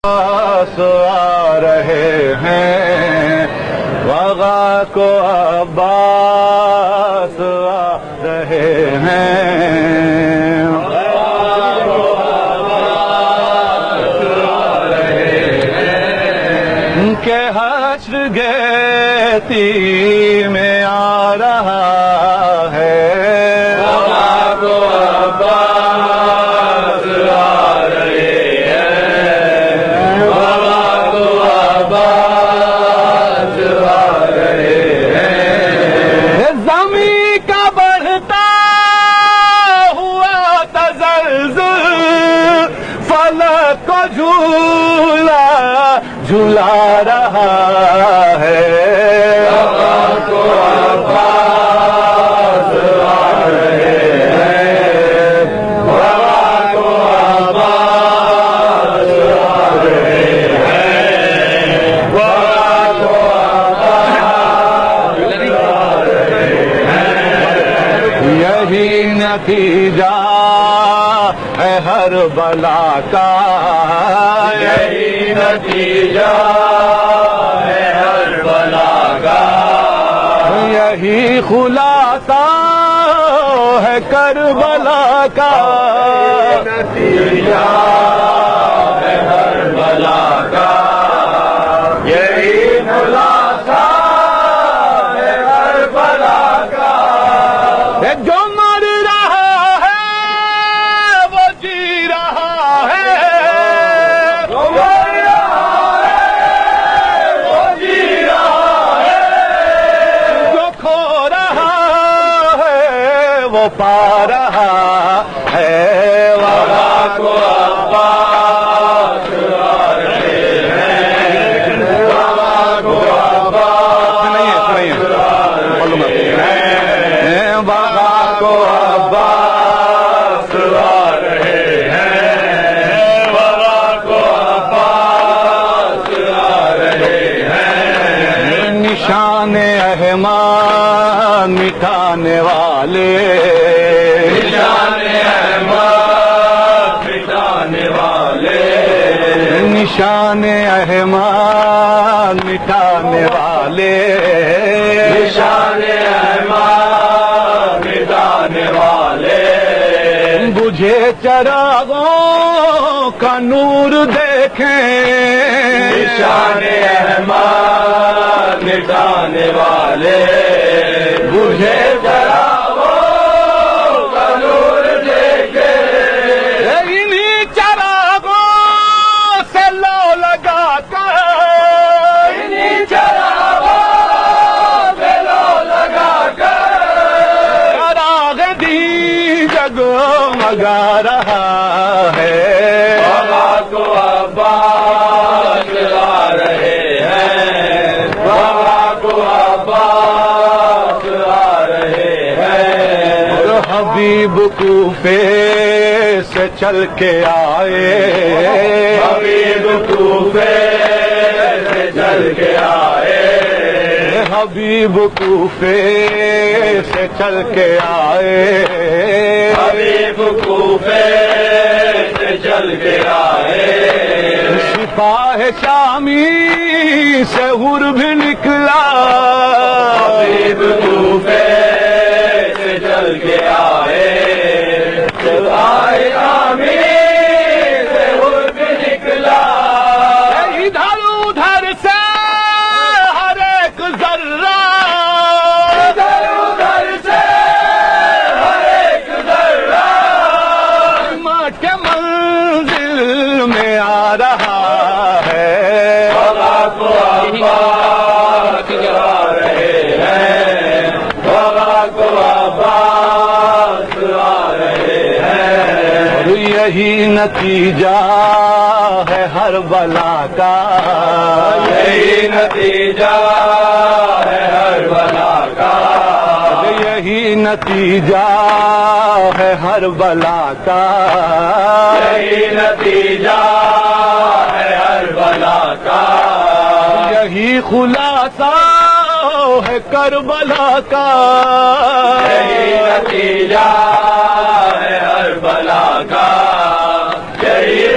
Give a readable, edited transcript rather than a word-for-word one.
آ رہے ہیں وغا کو عباس آ رہے ہیں کہ حشر گیتی میں آ رہا ہے وغا کو عباس آ رہے ہیں وغا کو عباس آ رہے ہیں زمین کا بڑھتا ہوا تزلزل فلک کو جھولا جھلا رہا ہے وغا کو عباس آ رہے ہیں وغا کو عباس آ رہے ہیں وغا کو عباس آ رہے ہیں یہی نتیجہ ہے ہر بلا کا یہی نتیجہ ہے ہر بلا کا یہی خلاصہ ہے کربلا کا نتیجہ ہے ہر بلا کا یہی خلاصہ ہے ہر بلا کا جو مر رہا ہے وہ جی رہا ہے جو مر رہا ہے وہ جی رہا ہے جو کھو رہا ہے وہ پا رہا ہے وغا کو عباس آ رہے ہیں وغا کو عباس وغا کو عباس آ رہے ہیں وغا کو عباس آ رہے ہیں نشان احمد مٹانے والے نشان احمد مٹانے والے نشان احمد مٹانے والے نشان احمد مٹانے والے بجھے چراغوں کا نور دیکھیں نشان احمد مٹانے والے بجھے چراغوں کا نور دیکھیں انہی چراغوں سے لو لگا کر انہی چراغوں سے لو لگا کر چراغ دی جگمگا رہا ہے وغا کو عباس آ رہے ہیں وغا کو عباس آ رہے ہیں اور حبیب کوفے سے چل کے آئے حبیب کوفے سے چل کے آئے حبیب کوفے سے چل کے آئے حبیب کوفے سے چل کے آئے سپاہ شامی سے حور بھی نکلا حبیب کوفے سے چل کے آئے سپاہ شامی سے حور بھی نکلا ادھر ادھر سے ہر ایک ذرہ ادھر ادھر سے ہر ایک ذرہ ماں کے منزل میں آ رہا ہے وغا کو عباس آ رہے ہیں وغا کو عباس آ رہے ہیں اور یہی نتیجہ ہے ہر بلا کا یہی نتیجہ ہے ہر بلا کا یہی نتیجہ ہے ہر بلا کا یہی نتیجہ ہے ہر بلا کا یہی خلاصہ ہے کربلا کا یہی نتیجہ ہے ہر بلا کا یہی